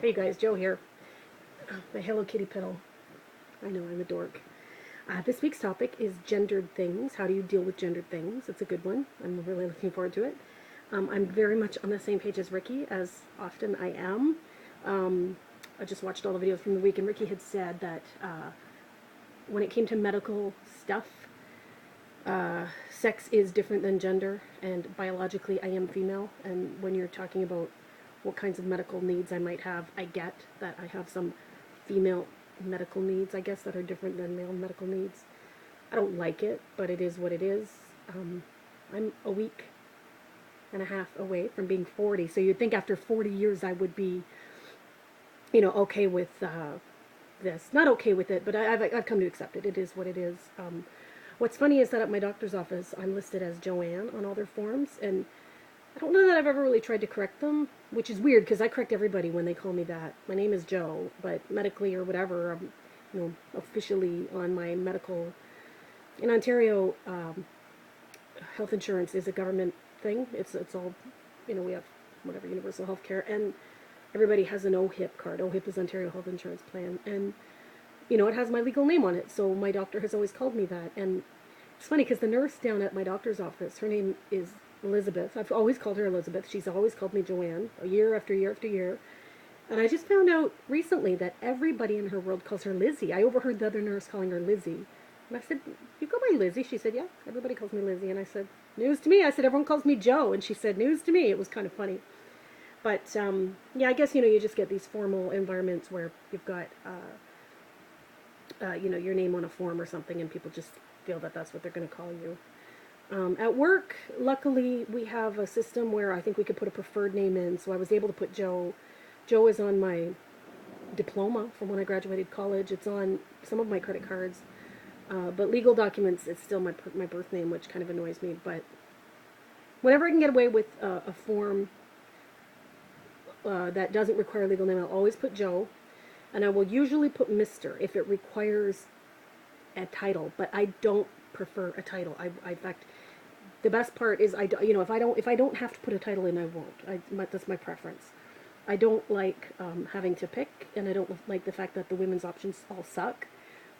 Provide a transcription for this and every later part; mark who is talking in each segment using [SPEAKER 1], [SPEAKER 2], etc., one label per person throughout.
[SPEAKER 1] Hey guys, Joe here. My Hello Kitty pedal. I know I'm a dork. This week's topic is gendered things. How do you deal with gendered things? It's a good one. I'm really looking forward to it. I'm very much on the same page as Ricky, as often I am. I just watched all the videos from the week, and Ricky had said that when it came to medical stuff, sex is different than gender, and biologically I am female. And when you're talking about what kinds of medical needs I might have, I get that I have some female medical needs, I guess, that are different than male medical needs. I don't like it, but it is what it is. I'm a week and a half away from being 40, so you'd think after 40 years I would be, okay with this. Not okay with it, but I've come to accept it. It is what it is. What's funny is that at my doctor's office, I'm listed as Joanne on all their forms, and I don't know that I've ever really tried to correct them, which is weird because I correct everybody when they call me that. My name is Joe, but medically or whatever, I'm, officially on my medical. In Ontario, health insurance is a government thing. It's all, we have whatever universal health care, and everybody has an OHIP card. OHIP is Ontario Health Insurance Plan, and it has my legal name on it. So my doctor has always called me that, and it's funny because the nurse down at my doctor's office, her name is Elizabeth. I've always called her Elizabeth. She's always called me Joanne, year after year after year. And I just found out recently that everybody in her world calls her Lizzie. I overheard the other nurse calling her Lizzie. And I said, "You go by Lizzie?" She said, "Yeah, everybody calls me Lizzie." And I said, "News to me." I said, "Everyone calls me Joe." And she said, "News to me." It was kind of funny. But, yeah, I guess, you just get these formal environments where you've got, your name on a form or something, and people just feel that that's what they're going to call you. At work, luckily, we have a system where I think we could put a preferred name in, so I was able to put Joe. Joe is on my diploma from when I graduated college. It's on some of my credit cards, but legal documents, it's still my birth name, which kind of annoys me. But whenever I can get away with a form that doesn't require a legal name, I'll always put Joe, and I will usually put Mr. if it requires a title, but I don't prefer a title. In fact, the best part is if I don't have to put a title in, I won't. That's my preference. I don't like having to pick, and I don't like the fact that the women's options all suck,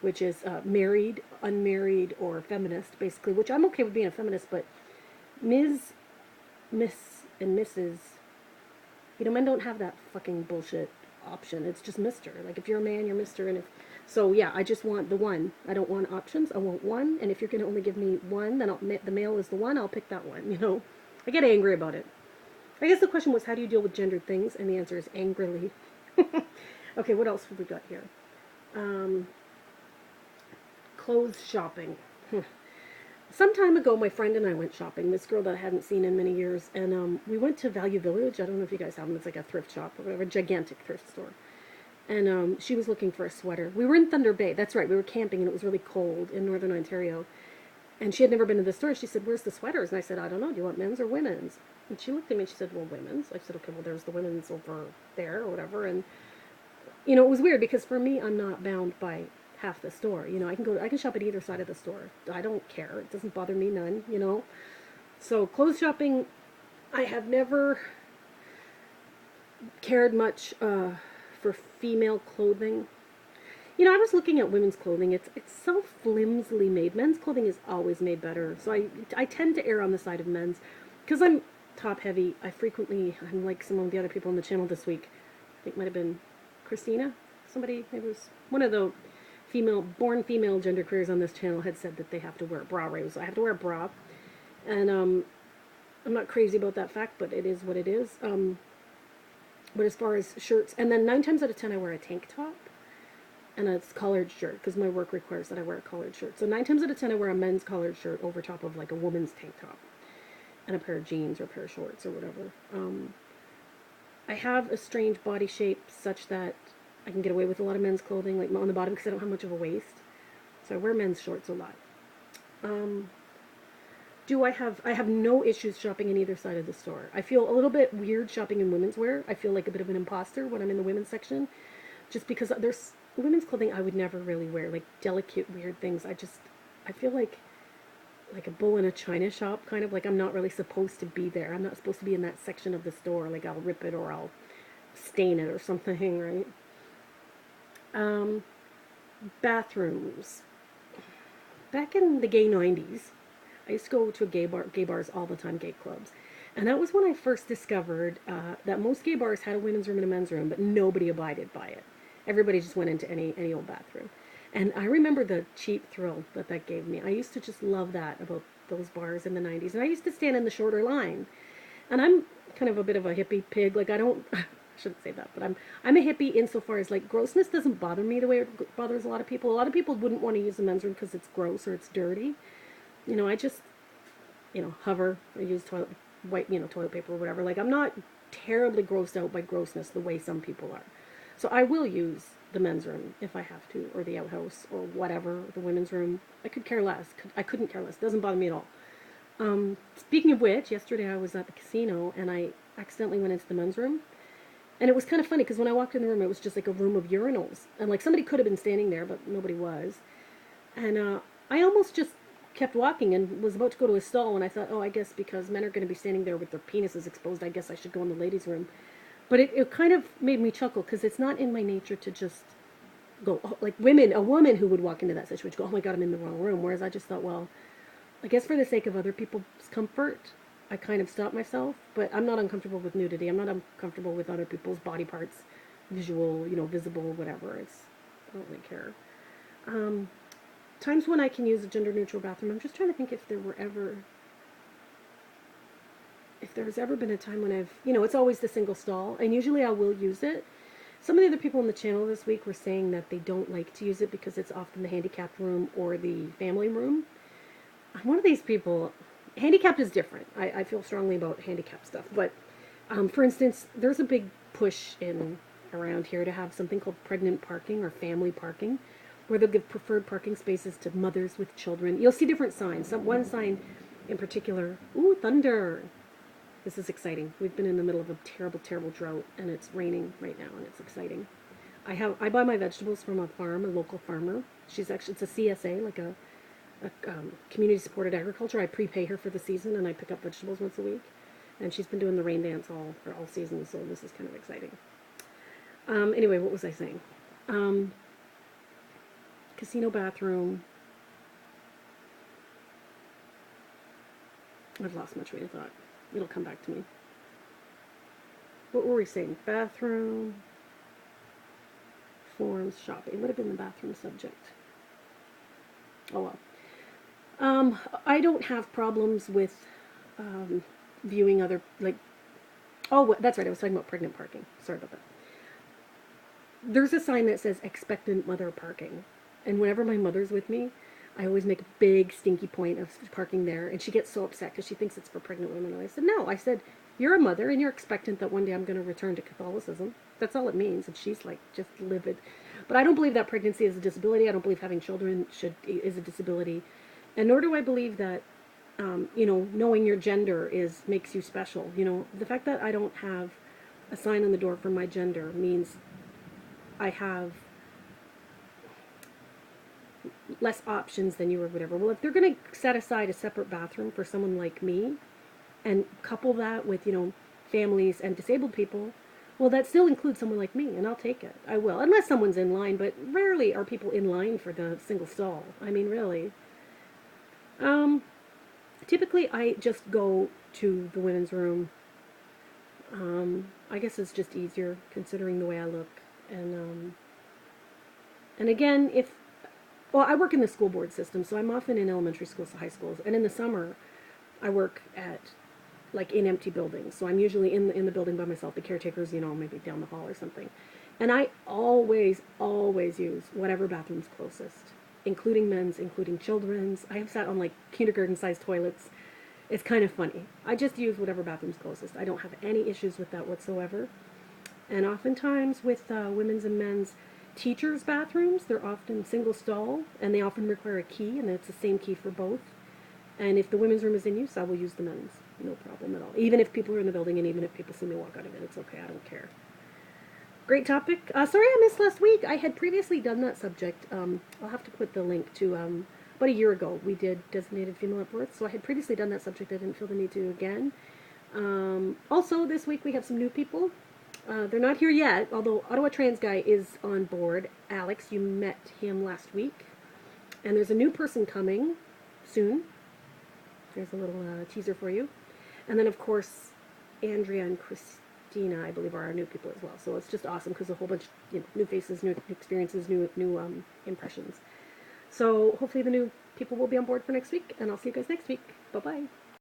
[SPEAKER 1] which is married, unmarried, or feminist, basically. Which I'm okay with being a feminist, but Ms., Miss, and Mrs. Men don't have that fucking bullshit option. It's just Mr. Like if you're a man, you're Mr. And if so, yeah, I just want the one. I don't want options. I want one. And if you're gonna only give me one, then the male is the one. I'll pick that one. I get angry about it. I guess the question was, how do you deal with gendered things? And the answer is angrily. Okay, what else have we got here? Clothes shopping. Some time ago, my friend and I went shopping. This girl that I hadn't seen in many years, and we went to Value Village. I don't know if you guys have them. It's like a thrift shop or whatever, a gigantic thrift store. And she was looking for a sweater. We were in Thunder Bay. That's right. We were camping, and it was really cold in northern Ontario. And she had never been to the store. She said, "Where's the sweaters?" And I said, "I don't know. Do you want men's or women's?" And she looked at me and she said, "Well, women's." I said, "Okay, well, there's the women's over there or whatever." And it was weird because for me, I'm not bound by half the store. I can shop at either side of the store. I don't care. It doesn't bother me none. So clothes shopping, I have never cared much for female clothing. I was looking at women's clothing. It's so flimsily made. Men's clothing is always made better. So I tend to err on the side of men's because I'm top heavy. I'm like some of the other people on the channel this week. I think it might have been Christina. Somebody, it was one of the born female gender queers on this channel had said that they have to wear a bra. Right? So I have to wear a bra. And I'm not crazy about that fact, but it is what it is. But as far as shirts, and then 9 times out of 10 I wear a tank top and a collared shirt because my work requires that I wear a collared shirt. So 9 times out of 10 I wear a men's collared shirt over top of like a woman's tank top and a pair of jeans or a pair of shorts or whatever. I have a strange body shape such that I can get away with a lot of men's clothing, like on the bottom, because I don't have much of a waist. So I wear men's shorts a lot. I have no issues shopping in either side of the store. I feel a little bit weird shopping in women's wear. I feel like a bit of an imposter when I'm in the women's section, just because there's women's clothing I would never really wear, like delicate, weird things. I feel like a bull in a china shop, kind of like I'm not really supposed to be there. I'm not supposed to be in that section of the store. Like I'll rip it or I'll stain it or something, right? Um, Bathrooms. Back in the gay 90s, I used to go to gay bars all the time, gay clubs. And that was when I first discovered that most gay bars had a women's room and a men's room, but nobody abided by it. Everybody just went into any old bathroom. And I remember the cheap thrill that that gave me. I used to just love that about those bars in the 90s. And I used to stand in the shorter line. And I'm kind of a bit of a hippie pig. Like, I don't, I shouldn't say that, but I'm a hippie insofar as, like, grossness doesn't bother me the way it bothers a lot of people. A lot of people wouldn't want to use the men's room because it's gross or it's dirty. I just, hover. I use toilet paper or whatever. Like, I'm not terribly grossed out by grossness the way some people are. So I will use the men's room if I have to, or the outhouse, or whatever, the women's room. I could care less. I couldn't care less. It doesn't bother me at all. Speaking of which, yesterday I was at the casino and I accidentally went into the men's room. And it was kind of funny because when I walked in the room, it was just like a room of urinals. And like somebody could have been standing there, but nobody was. And I almost just kept walking and was about to go to a stall. And I thought, oh, I guess because men are going to be standing there with their penises exposed, I guess I should go in the ladies' room. But it kind of made me chuckle because it's not in my nature to just go, oh, like a woman who would walk into that situation, go, oh my God, I'm in the wrong room. Whereas I just thought, well, I guess for the sake of other people's comfort, I kind of stopped myself. But I'm not uncomfortable with nudity. I'm not uncomfortable with other people's body parts, visible, visible, whatever. I don't really care. Times when I can use a gender-neutral bathroom, I'm just trying to think if there's ever been a time when it's always the single stall, and usually I will use it. Some of the other people on the channel this week were saying that they don't like to use it because it's often the handicapped room or the family room. I'm one of these people. Handicapped is different. I feel strongly about handicapped stuff. But, for instance, there's a big push around here to have something called pregnant parking or family parking, where they'll give preferred parking spaces to mothers with children. You'll see different signs. One sign in particular, ooh, thunder. This is exciting. We've been in the middle of a terrible, terrible drought, and it's raining right now, and it's exciting. I buy my vegetables from a local farmer. It's a CSA, like a community-supported agriculture. I prepay her for the season, and I pick up vegetables once a week. And she's been doing the rain dance all season, so this is kind of exciting. Anyway, what was I saying? Casino bathroom. I've lost my train of thought. It'll come back to me. What were we saying? Bathroom, forms, shopping. It would have been the bathroom subject. Oh well. I don't have problems with viewing other, like, oh, that's right, I was talking about pregnant parking. Sorry about that. There's a sign that says expectant mother parking. And whenever my mother's with me, I always make a big stinky point of parking there. And she gets so upset because she thinks it's for pregnant women. And I said, no, you're a mother and you're expectant that one day I'm going to return to Catholicism. That's all it means. And she's like just livid. But I don't believe that pregnancy is a disability. I don't believe having children is a disability. And nor do I believe that, knowing your gender makes you special. The fact that I don't have a sign on the door for my gender means I have less options than you or whatever. Well, if they're going to set aside a separate bathroom for someone like me and couple that with, families and disabled people, well, that still includes someone like me, and I'll take it. I will, unless someone's in line, but rarely are people in line for the single stall. I mean, really. Typically, I just go to the women's room. I guess it's just easier considering the way I look. And again, I work in the school board system, so I'm often in elementary schools to high schools. And in the summer, I work in empty buildings. So I'm usually in the building by myself. The caretakers, maybe down the hall or something. And I always, always use whatever bathroom's closest, including men's, including children's. I have sat on kindergarten-sized toilets. It's kind of funny. I just use whatever bathroom's closest. I don't have any issues with that whatsoever. And oftentimes with women's and men's teachers' bathrooms, they're often single stall, and they often require a key, and it's the same key for both. And if the women's room is in use, I will use the men's. No problem at all. Even if people are in the building, and even if people see me walk out of it, it's okay. I don't care. Great topic. Sorry I missed last week. I had previously done that subject. I'll have to put the link to, about a year ago, we did designated female at birth, so I had previously done that subject. I didn't feel the need to again. Also, this week we have some new people. They're not here yet, although Ottawa Trans Guy is on board. Alex, you met him last week. And there's a new person coming soon. There's a little teaser for you. And then, of course, Andrea and Christina, I believe, are our new people as well. So it's just awesome because a whole bunch, new faces, new experiences, new impressions. So hopefully the new people will be on board for next week, and I'll see you guys next week. Bye-bye.